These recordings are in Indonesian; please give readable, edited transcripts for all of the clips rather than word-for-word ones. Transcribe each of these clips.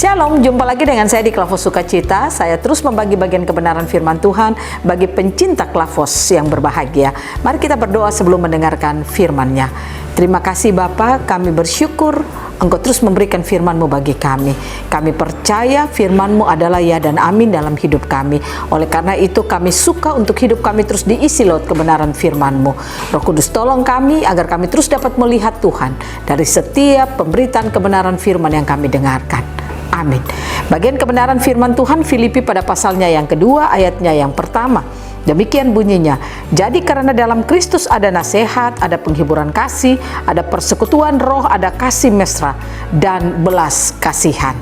Shalom, jumpa lagi dengan saya di Klavos Sukacita. Saya terus membagi bagian kebenaran firman Tuhan bagi pencinta Klavos yang berbahagia. Mari kita berdoa sebelum mendengarkan firman-Nya. Terima kasih Bapa, kami bersyukur Engkau terus memberikan firman-Mu bagi kami. Kami percaya firman-Mu adalah ya dan amin dalam hidup kami. Oleh karena itu kami suka untuk hidup kami terus diisi lewat kebenaran firman-Mu. Roh Kudus tolong kami agar kami terus dapat melihat Tuhan dari setiap pemberitaan kebenaran firman yang kami dengarkan. Amin. Bagian kebenaran firman Tuhan Filipi pada pasalnya yang kedua ayatnya yang pertama. Demikian bunyinya, jadi karena dalam Kristus ada nasihat, ada penghiburan kasih, ada persekutuan roh, ada kasih mesra, dan belas kasihan.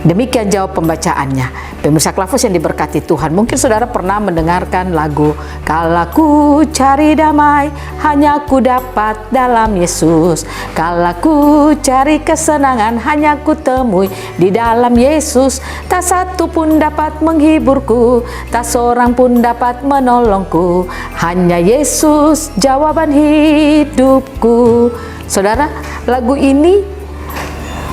Demikian jawab pembacaannya. Pemirsa Klavos yang diberkati Tuhan, mungkin saudara pernah mendengarkan lagu "Kalau ku cari damai, hanya ku dapat dalam Yesus. Kalau ku cari kesenangan, hanya ku temui di dalam Yesus. Tak satu pun dapat menghiburku, tak seorang pun dapat menolongku. Hanya Yesus jawaban hidupku." Saudara, lagu ini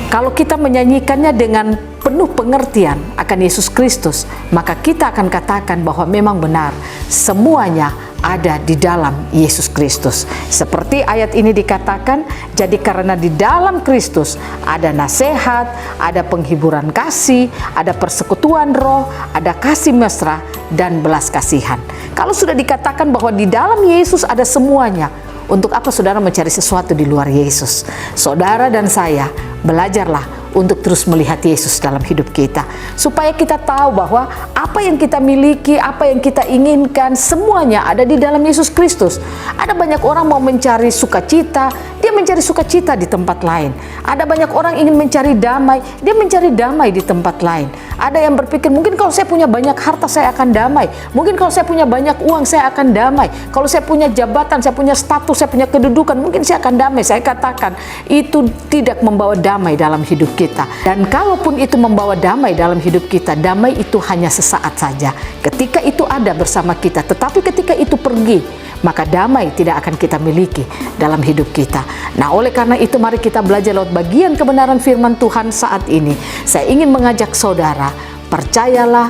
kalau kita menyanyikannya dengan penuh pengertian akan Yesus Kristus, maka kita akan katakan bahwa memang benar semuanya ada di dalam Yesus Kristus. Seperti ayat ini dikatakan, jadi karena di dalam Kristus ada nasihat, ada penghiburan kasih, ada persekutuan roh, ada kasih mesra, dan belas kasihan. Kalau sudah dikatakan bahwa di dalam Yesus ada semuanya, untuk apa saudara mencari sesuatu di luar Yesus? Saudara dan saya belajarlah untuk terus melihat Yesus dalam hidup kita, supaya kita tahu bahwa apa yang kita miliki, apa yang kita inginkan, semuanya ada di dalam Yesus Kristus. Ada banyak orang mau mencari sukacita, dia mencari sukacita di tempat lain. Ada banyak orang ingin mencari damai, dia mencari damai di tempat lain. Ada yang berpikir, mungkin kalau saya punya banyak harta saya akan damai, mungkin kalau saya punya banyak uang saya akan damai, kalau saya punya jabatan, saya punya status, saya punya kedudukan, mungkin saya akan damai. Saya katakan itu tidak membawa damai dalam hidup kita. Dan kalaupun itu membawa damai dalam hidup kita, damai itu hanya sesaat saja ketika itu ada bersama kita. Tetapi ketika itu pergi, maka damai tidak akan kita miliki dalam hidup kita. Nah, oleh karena itu mari kita belajar lewat bagian kebenaran firman Tuhan saat ini. Saya ingin mengajak saudara, percayalah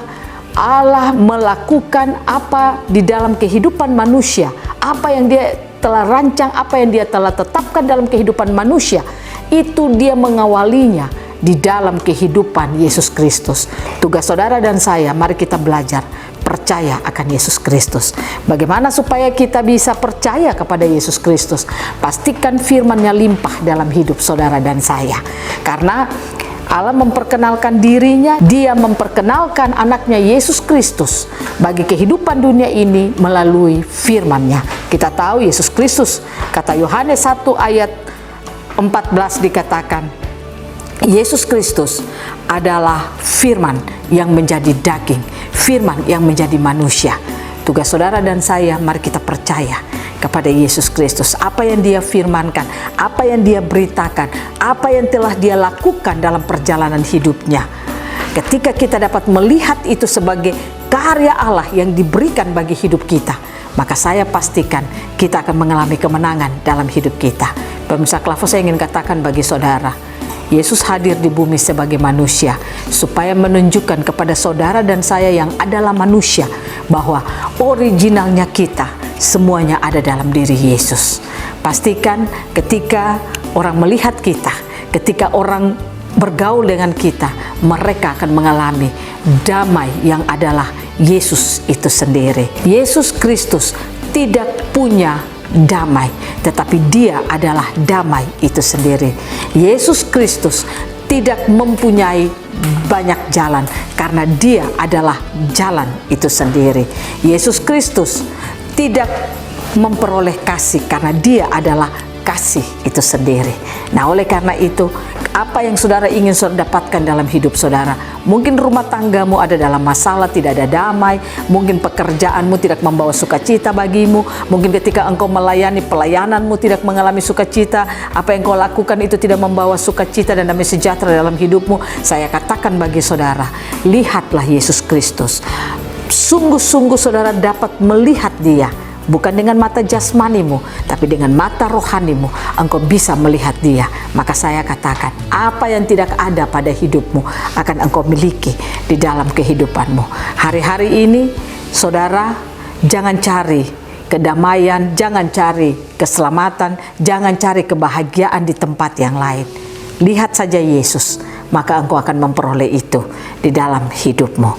Allah melakukan apa di dalam kehidupan manusia, apa yang Dia telah rancang, apa yang Dia telah tetapkan dalam kehidupan manusia, itu Dia mengawalinya di dalam kehidupan Yesus Kristus. Tugas saudara dan saya, mari kita belajar percaya akan Yesus Kristus. Bagaimana supaya kita bisa percaya kepada Yesus Kristus? Pastikan firman-Nya limpah dalam hidup saudara dan saya. Karena Allah memperkenalkan dirinya, Dia memperkenalkan anaknya Yesus Kristus bagi kehidupan dunia ini melalui firman-Nya. Kita tahu Yesus Kristus, kata Yohanes 1 ayat 14 dikatakan, Yesus Kristus adalah firman yang menjadi daging, firman yang menjadi manusia. Tugas saudara dan saya, mari kita percaya kepada Yesus Kristus. Apa yang Dia firmankan, apa yang Dia beritakan, apa yang telah Dia lakukan dalam perjalanan hidupnya. Ketika kita dapat melihat itu sebagai karya Allah yang diberikan bagi hidup kita, maka saya pastikan kita akan mengalami kemenangan dalam hidup kita. Pemirsa Klavos, saya ingin katakan bagi saudara, Yesus hadir di bumi sebagai manusia supaya menunjukkan kepada saudara dan saya yang adalah manusia bahwa originalnya kita semuanya ada dalam diri Yesus. Pastikan ketika orang melihat kita, ketika orang bergaul dengan kita, mereka akan mengalami damai yang adalah Yesus itu sendiri. Yesus Kristus tidak punya damai, tetapi Dia adalah damai itu sendiri. Yesus Kristus tidak mempunyai banyak jalan karena Dia adalah jalan itu sendiri. Yesus Kristus tidak memperoleh kasih karena Dia adalah kasih itu sendiri. Nah, oleh karena itu, apa yang saudara ingin saudara dapatkan dalam hidup saudara? Mungkin rumah tanggamu ada dalam masalah, tidak ada damai. Mungkin pekerjaanmu tidak membawa sukacita bagimu. Mungkin ketika engkau melayani, pelayananmu tidak mengalami sukacita. Apa yang kau lakukan itu tidak membawa sukacita dan damai sejahtera dalam hidupmu. Saya katakan bagi saudara, lihatlah Yesus Kristus. Sungguh-sungguh saudara dapat melihat Dia bukan dengan mata jasmanimu, tapi dengan mata rohanimu, engkau bisa melihat dia. Maka saya katakan, apa yang tidak ada pada hidupmu akan engkau miliki di dalam kehidupanmu. Hari-hari ini, saudara, jangan cari kedamaian, jangan cari keselamatan, jangan cari kebahagiaan di tempat yang lain. Lihat saja Yesus, maka engkau akan memperoleh itu di dalam hidupmu.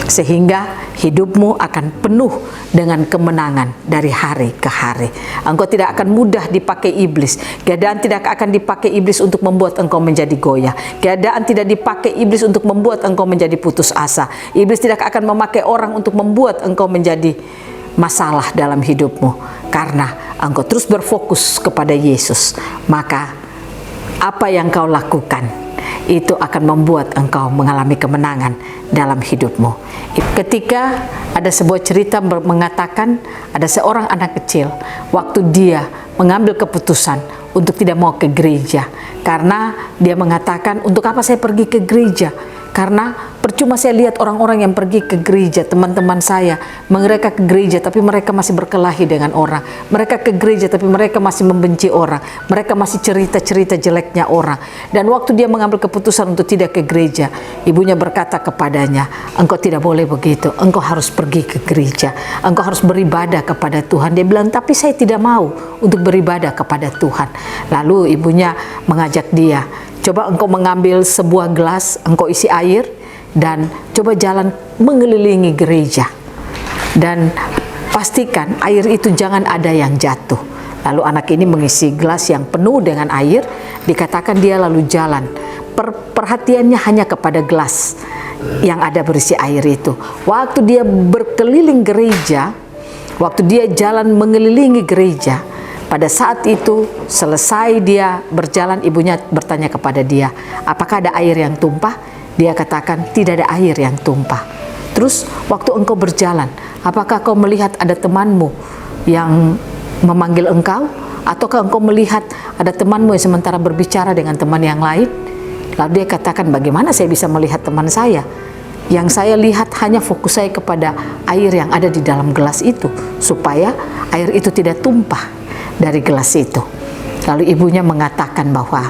Sehingga hidupmu akan penuh dengan kemenangan dari hari ke hari. Engkau tidak akan mudah dipakai iblis. Keadaan tidak akan dipakai iblis untuk membuat engkau menjadi goyah. Keadaan tidak dipakai iblis untuk membuat engkau menjadi putus asa. Iblis tidak akan memakai orang untuk membuat engkau menjadi masalah dalam hidupmu. Karena engkau terus berfokus kepada Yesus, maka apa yang kau lakukan itu akan membuat engkau mengalami kemenangan dalam hidupmu. Ketika ada sebuah cerita mengatakan ada seorang anak kecil, waktu dia mengambil keputusan untuk tidak mau ke gereja, karena dia mengatakan, untuk apa saya pergi ke gereja? Karena percuma saya lihat orang-orang yang pergi ke gereja, teman-teman saya, mereka ke gereja tapi mereka masih berkelahi dengan orang. Mereka ke gereja tapi mereka masih membenci orang. Mereka masih cerita-cerita jeleknya orang. Dan waktu dia mengambil keputusan untuk tidak ke gereja, ibunya berkata kepadanya, engkau tidak boleh begitu, engkau harus pergi ke gereja. Engkau harus beribadah kepada Tuhan. Dia bilang, tapi saya tidak mau untuk beribadah kepada Tuhan. Lalu ibunya mengajak dia, coba engkau mengambil sebuah gelas, engkau isi air, dan coba jalan mengelilingi gereja. Dan pastikan air itu jangan ada yang jatuh. Lalu anak ini mengisi gelas yang penuh dengan air, dikatakan dia lalu jalan. Perhatiannya hanya kepada gelas yang ada berisi air itu. Waktu dia berkeliling gereja, waktu dia jalan mengelilingi gereja, pada saat itu selesai dia berjalan, ibunya bertanya kepada dia, apakah ada air yang tumpah? Dia katakan, tidak ada air yang tumpah. Terus waktu engkau berjalan, apakah kau melihat ada temanmu yang memanggil engkau? Ataukah engkau melihat ada temanmu yang sementara berbicara dengan teman yang lain? Lalu dia katakan, bagaimana saya bisa melihat teman saya? Yang saya lihat hanya fokus saya kepada air yang ada di dalam gelas itu, supaya air itu tidak tumpah dari gelas itu. Lalu ibunya mengatakan bahwa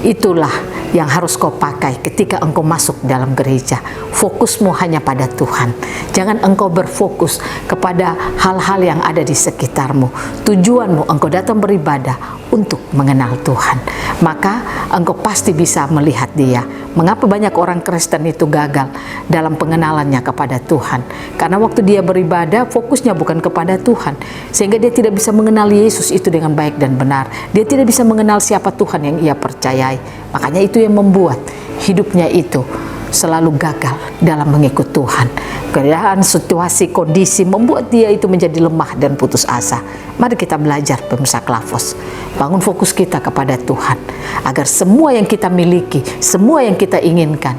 itulah yang harus kau pakai ketika engkau masuk dalam gereja. Fokusmu hanya pada Tuhan. Jangan engkau berfokus kepada hal-hal yang ada di sekitarmu. Tujuanmu engkau datang beribadah untuk mengenal Tuhan. Maka engkau pasti bisa melihat dia. Mengapa banyak orang Kristen itu gagal dalam pengenalannya kepada Tuhan? Karena waktu dia beribadah, fokusnya bukan kepada Tuhan. Sehingga dia tidak bisa mengenal Yesus itu dengan baik dan benar. Dia tidak bisa mengenal siapa Tuhan yang ia percayai. Makanya itu yang membuat hidupnya itu selalu gagal dalam mengikut Tuhan. Keadaan, situasi, kondisi membuat dia itu menjadi lemah dan putus asa. Mari kita belajar pemirsa Klavos, bangun fokus kita kepada Tuhan, agar semua yang kita miliki, semua yang kita inginkan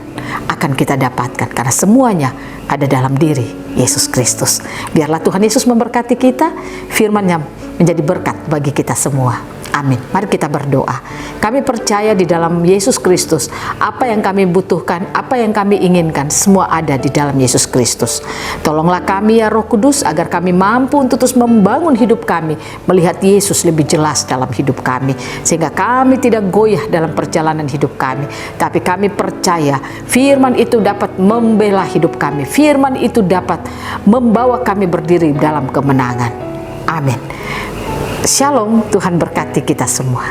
akan kita dapatkan, karena semuanya ada dalam diri Yesus Kristus. Biarlah Tuhan Yesus memberkati kita, firman-Nya menjadi berkat bagi kita semua. Amin. Mari kita berdoa. Kami percaya di dalam Yesus Kristus, apa yang kami butuhkan, apa yang kami inginkan, semua ada di dalam Yesus Kristus. Tolonglah kami ya Roh Kudus, agar kami mampu untuk terus membangun hidup kami, melihat Yesus lebih jelas dalam hidup kami, sehingga kami tidak goyah dalam perjalanan hidup kami, tapi kami percaya firman itu dapat membela hidup kami, firman itu dapat membawa kami berdiri dalam kemenangan. Amin. Shalom, Tuhan berkati kita semua.